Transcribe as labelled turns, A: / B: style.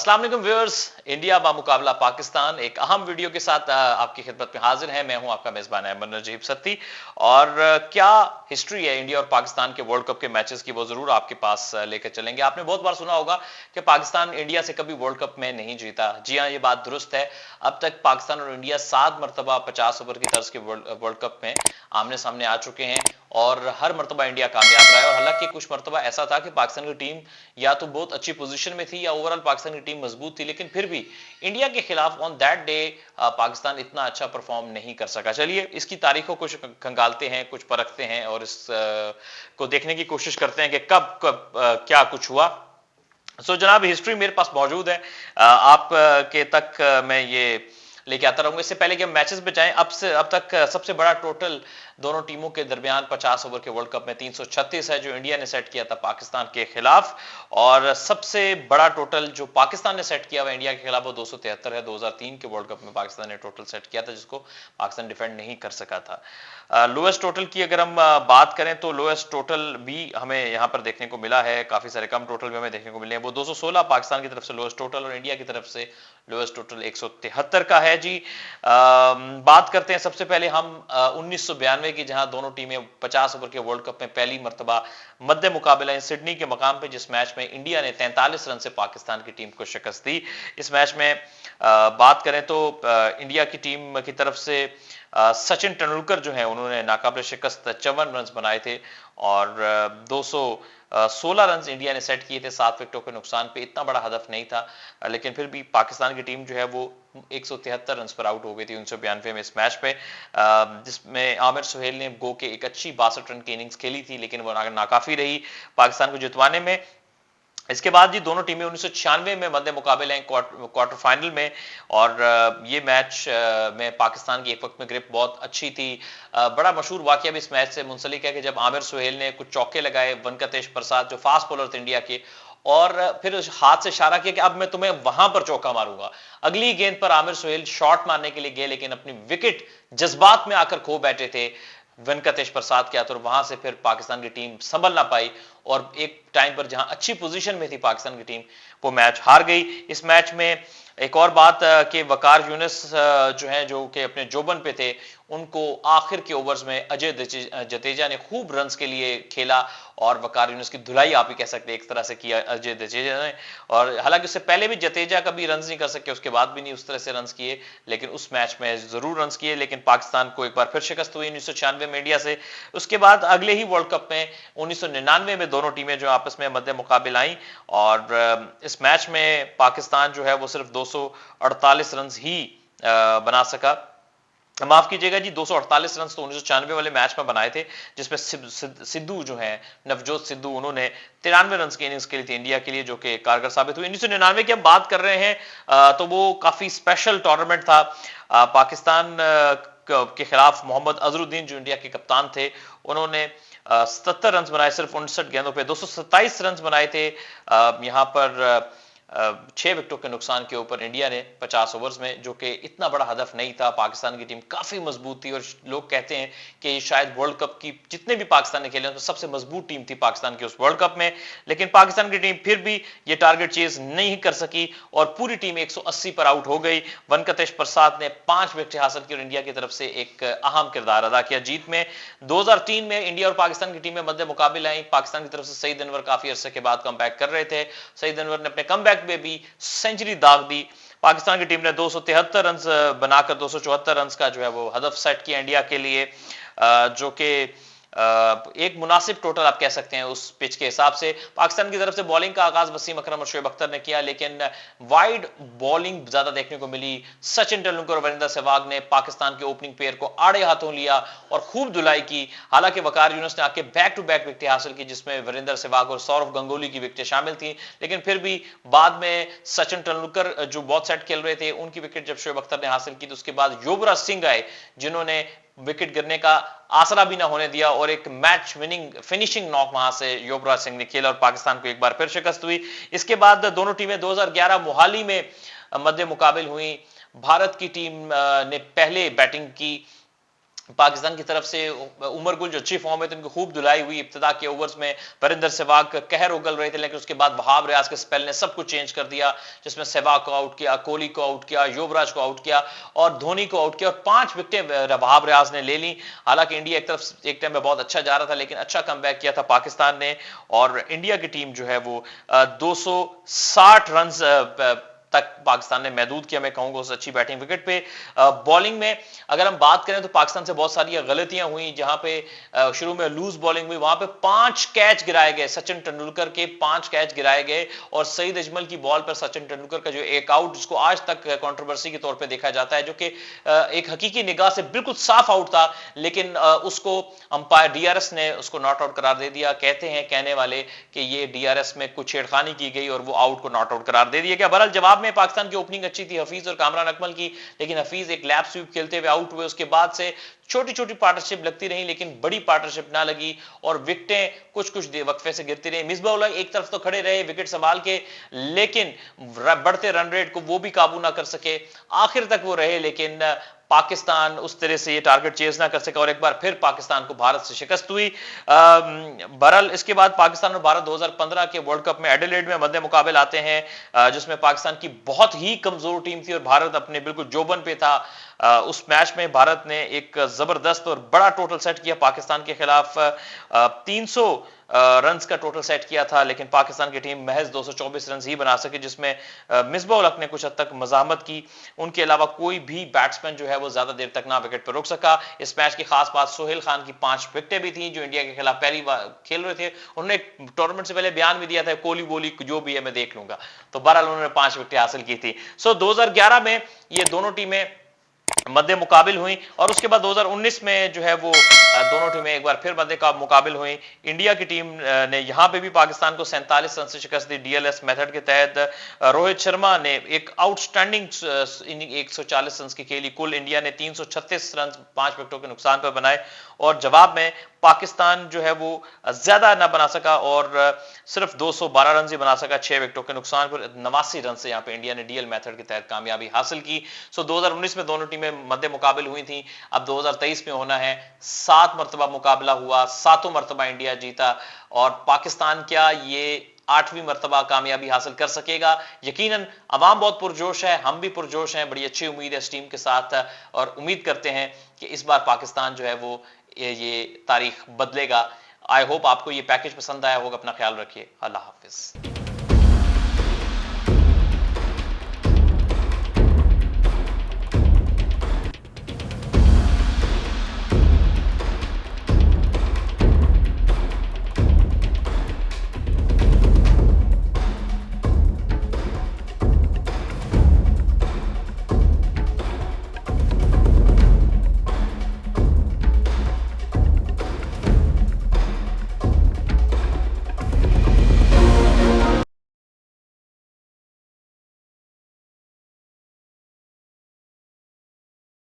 A: अस्सलाम वालेकुम viewers. India बा मुकाबला पाकिस्तान एक अहम वीडियो के साथ आपकी खिदमत में हाजिर है। मैं हूं आपका मेजबान अहमद नजीब सत्ती। और क्या हिस्ट्री है इंडिया और पाकिस्तान के वर्ल्ड कप के मैचेस की, वो जरूर आपके पास लेकर चलेंगे। आपने बहुत बार सुना होगा कि पाकिस्तान इंडिया से कभी वर्ल्ड कप में नहीं जीता। जी हाँ, ये बात दुरुस्त है। अब तक पाकिस्तान और इंडिया 7 मरतबा 50 ओवर की तर्ज के वर्ल्ड कप में आमने सामने आ चुके हैं और हर मरतबा इंडिया कामयाब रहा है। और हालांकि कुछ मरतबा ऐसा था कि पाकिस्तान की टीम या तो बहुत अच्छी पोजीशन में थी या ओवरऑल पाकिस्तान की टीम मजबूत थी, लेकिन फिर भी इंडिया के खिलाफ ऑन दैट डे पाकिस्तान इतना अच्छा परफॉर्म नहीं कर सका। चलिए इसकी तारीखों को खंगालते हैं, कुछ परखते हैं और इस को देखने की कोशिश करते हैं कि कब कब क्या कुछ हुआ। जनाब, हिस्ट्री मेरे पास मौजूद है, आप के तक मैं ये लेके आता रहूंगा। इससे पहले कि हम मैचेस पे जाएं, अब तक सबसे बड़ा टोटल दोनों टीमों के दरमियान 50 ओवर के वर्ल्ड कप में 336 है, जो इंडिया ने सेट किया था पाकिस्तान के खिलाफ। और सबसे बड़ा टोटल जो पाकिस्तान ने सेट किया हुआ इंडिया के खिलाफ वो 273 है। 2003 के वर्ल्ड कप में पाकिस्तान ने टोटल सेट किया था, जिसको पाकिस्तान डिफेंड नहीं कर सका था। लोएस्ट टोटल की अगर हम बात करें तो लोएस्ट टोटल भी हमें यहां पर देखने को मिला है। काफी सारे कम टोटल भी हमें देखने को मिले हैं। वो 216 पाकिस्तान की तरफ से लोएस्ट टोटल और इंडिया की तरफ से लोएस्ट टोटल 173 का है। जी बात करते हैं सबसे पहले हम 1992 की, जहां दोनों टीमें 50 ओवर के वर्ल्ड कप में पहली मर्तबा मध्य मुकाबला है सिडनी के मकाम पे, जिस मैच में इंडिया ने 43 रन से पाकिस्तान की टीम को शिकस्त दी। इस मैच में बात करें तो इंडिया की टीम की तरफ से सचिन तेंदुलकर जो है उन्होंने नाकाबिले शिकस्त 54 रन बनाए थे और 216 रन इंडिया ने सेट किए थे 7 विकेटों के नुकसान पे। इतना बड़ा हदफ नहीं था, लेकिन फिर भी पाकिस्तान की टीम जो है वो 173 रन पर आउट हो गई थी 1992 में इस मैच पे, जिसमें आमिर सुहेल ने गो के एक अच्छी 62 रन की इनिंग्स खेली थी, लेकिन वो नाकाफी रही पाकिस्तान को जितवाने में। इसके बाद जी दोनों टीमें 1996 में मध्य मुकाबले हैं क्वार्टर फाइनल में, और ये मैच में पाकिस्तान की एक वक्त में ग्रिप बहुत अच्छी थी। बड़ा मशहूर वाकया भी इस मैच से मुंसलिक है कि जब आमिर सुहेल ने कुछ चौके लगाए, वेंकटेश प्रसाद जो फास्ट बॉलर थे इंडिया के, और फिर हाथ से इशारा किया कि अब मैं तुम्हें वहां पर चौका मारूंगा। अगली गेंद पर आमिर सुहेल शॉट मारने के लिए गए, लेकिन अपनी विकेट जज्बात में आकर खो बैठे थे वेंकटेश प्रसाद के हाथ, और वहां से फिर पाकिस्तान की टीम संभल ना पाई और एक टाइम पर जहां अच्छी पोजीशन में थी पाकिस्तान की टीम, वो मैच हार गई। इस मैच में एक और बात कि वकार यूनिस जो है, जो कि अपने जोबन पे थे, उनको आखिर के ओवर्स में अजय जडेजा ने खूब रन्स के लिए खेला और वकार यूनिस की धुलाई आप ही कह सकते हैं एक तरह से किया अजय जडेजा ने। और हालांकि उससे पहले भी जडेजा कभी रन्स नहीं कर सके, उसके बाद भी नहीं उस तरह से रन्स किए, लेकिन उस मैच में जरूर रन्स किए। लेकिन पाकिस्तान को एक बार फिर शिकस्त हुई 1996 में इंडिया से। उसके बाद अगले ही वर्ल्ड कप में 1999 में दोनों टीमें जो आपस में मध्य मुकाबले आई, और इस मैच में पाकिस्तान जो है वो सिर्फ 248 रन ही बना सका। माफ कीजिएगा जी, 248 रन तो 1996 वाले मैच में बनाए थे, जिसमें सिद्धू जो है, नवजोत सिद्धू, उन्होंने 93 रन की इनिंग्स खेली थी इंडिया के लिए, जो कि कारगर साबित हुई। 1999 की हम बात कर रहे हैं तो वो काफी स्पेशल टूर्नामेंट था। पाकिस्तान के खिलाफ मोहम्मद अजहरुद्दीन जो इंडिया के कप्तान थे, उन्होंने 77 रन बनाए सिर्फ 59 गेंदों पे, 227 रन बनाए थे। यहां पर 6 विकेटों के नुकसान के ऊपर इंडिया ने 50 ओवर्स में, जो कि इतना बड़ा हदफ नहीं था। पाकिस्तान की टीम काफी मजबूत थी और लोग कहते हैं कि शायद वर्ल्ड कप की जितने भी पाकिस्तान ने खेले उसमें सबसे मजबूत टीम थी पाकिस्तान की उस वर्ल्ड कप में। लेकिन पाकिस्तान की टीम फिर भी ये टारगेट चेज नहीं कर सकी और पूरी टीम 180 पर आउट हो गई। वेंकटेश प्रसाद ने 5 विकेट हासिल की और इंडिया की तरफ से एक अहम किरदार अदा किया जीत में। 2003 में इंडिया और पाकिस्तान की टीमें मध्य मुकाबले आई। पाकिस्तान की तरफ से सईद अनवर काफी अरसे के बाद कमबैक कर रहे थे। सईद अनवर ने अपने कमबैक में भी सेंचुरी दाग दी। पाकिस्तान की टीम ने 273 रन बनाकर 274 रन का जो है वो हदफ सेट किया इंडिया के लिए, जो कि एक मुनासिब टोटल आप कह सकते हैं उस पिच के हिसाब से। पाकिस्तान की तरफ से बॉलिंग का आगाज वसीम अकरम और शोएब अख्तर ने किया, लेकिन वाइड बॉलिंग ज्यादा देखने को मिली। सचिन तेंदुलकर और वीरेंद्र सहवाग ने पाकिस्तान के ओपनिंग पेयर को आड़े हाथों लिया और खूब धुलाई की। हालांकि वकार यूनुस ने आके बैक टू बैक विकेटें हासिल की, जिसमें वीरेंद्र सहवाग और सौरव गंगोली की विकेटें शामिल थी, लेकिन फिर भी बाद में सचिन तेंदुलकर जो बहुत सेट खेल रहे थे, उनकी विकेट जब शोएब अख्तर ने हासिल की तो उसके बाद युवराज सिंह आए, जिन्होंने विकेट गिरने का आसरा भी ना होने दिया और एक मैच विनिंग फिनिशिंग नॉक वहां से युवराज सिंह ने खेला और पाकिस्तान को एक बार फिर शिकस्त हुई। इसके बाद दोनों टीमें 2011 मोहाली में मध्य मुकाबले हुई। भारत की टीम ने पहले बैटिंग की पाकिस्तान की तरफ से उमर गुल जो अच्छी फॉर्म है तो उनकी खूब धुलाई हुई। इब्तिदा के ओवर्स में परिंदर सहवाग कहर उगल रहे थे, लेकिन उसके बाद वहाब रियाज के स्पेल ने सब कुछ चेंज कर दिया, जिसमें सहवाग को आउट किया, कोहली को आउट किया, युवराज को आउट किया और धोनी को आउट किया और 5 विकेटें वहाब रियाज ने ले ली। हालांकि इंडिया एक तरफ एक टाइम में बहुत अच्छा जा रहा था, लेकिन अच्छा कमबैक किया था पाकिस्तान ने और इंडिया की टीम जो है वो 260 रन तक पाकिस्तान ने महदूद किया। मैं कहूंगा उस अच्छी बैटिंग। विकेट पे बॉलिंग में अगर हम बात करें तो पाकिस्तान से बहुत सारी गलतियां हुई, जहां पे शुरू में लूज बॉलिंग हुई, वहां पे 5 कैच गिराए गए, सचिन तेंदुलकर के 5 कैच गिराए गए और सईद अजमल की बॉल पर सचिन तेंदुलकर का जो एक आउट, जिसको आज तक कंट्रोवर्सी के तौर पे देखा जाता है, जो कि एक हकीकी निगाह से बिल्कुल साफ आउट था, लेकिन उसको अंपायर डीआरएस ने उसको नॉट आउट करार दे दिया। कहते हैं कहने वाले कि ये डीआरएस में कुछ छेड़खानी की गई और वो आउट को नॉट आउट करार दे दिया गया। बहरहाल जवाब में पाकिस्तान की ओपनिंग अच्छी थी, हफीज और कामरान अकमल की, लेकिन हफीज एक लैप स्वीप खेलते हुए आउट हुए। उसके बाद से छोटी छोटी पार्टनरशिप लगती रही, लेकिन बड़ी पार्टनरशिप ना लगी और विकेटें कुछ कुछ वक्फे से गिरती रही। मिसबाह उल हक एक तरफ तो खड़े रहे विकेट संभाल के, लेकिन बढ़ते रन रेट को वो भी काबू ना कर सके। आखिर तक वो रहे, लेकिन पाकिस्तान उस तरह से ये टारगेट चेज ना कर सका और एक बार फिर पाकिस्तान को भारत से शिकस्त हुई। बहरहाल इसके बाद पाकिस्तान और भारत 2015 के वर्ल्ड कप में एडिलेड में मध्य मुकाबले आते हैं, जिसमें पाकिस्तान की बहुत ही कमजोर टीम थी और भारत अपने बिल्कुल जोबन पे था। उस मैच में भारत ने एक जबरदस्त और बड़ा टोटल सेट किया पाकिस्तान के खिलाफ। 300 रन्स का टोटल सेट किया था, लेकिन पाकिस्तान की टीम महज 224 रन ही बना सकी, जिसमें मिसबाह उल हक ने कुछ हद तक मजामत की। उनके अलावा कोई भी बैट्समैन जो है वो ज्यादा देर तक ना विकेट पर रुक सका। इस मैच की खास बात सोहेल खान की 5 विकेटें भी थी, जो इंडिया के खिलाफ पहली बार खेल रहे थे। उन्होंने टूर्नामेंट से पहले बयान भी दिया था, कोहली बोली जो भी है मैं देख लूंगा, तो बहरहाल उन्होंने 5 विकेटें हासिल की थी। 2011 में ये दोनों टीमें मध्य मुकाबिल हुई और उसके बाद 2019 में जो है वो दोनों टीमें एक बार फिर मध्य का मुकाबिल हुई। इंडिया की टीम ने यहां पे भी पाकिस्तान को 47 रन से शिकस्त दी। डीएलएस मेथड के तहत रोहित शर्मा ने एक आउटस्टैंडिंग इनिंग 140 रन की खेली। कुल इंडिया ने 336 रन 5 विकेटों के नुकसान पर बनाए और जवाब में पाकिस्तान जो है वो ज्यादा ना बना सका और सिर्फ 212 रन ही बना सका 6 विकेटों के नुकसान पर। 89 रन से यहां पे इंडिया ने डीएल मेथड के तहत कामयाबी हासिल की। 2019 में दोनों टीमें मध्य मुकाबिल हुई थी। अब 2023 में होना है। 7 मरतबा मुकाबला हुआ, 7 मरतबा इंडिया जीता और पाकिस्तान क्या ये 8वीं मरतबा कामयाबी हासिल कर सकेगा? यकीनन अवाम बहुत पुरजोश है, हम भी पुरजोश हैं। बड़ी अच्छी उम्मीद है इस टीम के साथ और उम्मीद करते हैं कि इस बार पाकिस्तान जो है वो ये तारीख बदलेगा। आई होप आपको ये पैकेज पसंद आया होगा। अपना ख्याल रखिए। अल्लाह हाफिज।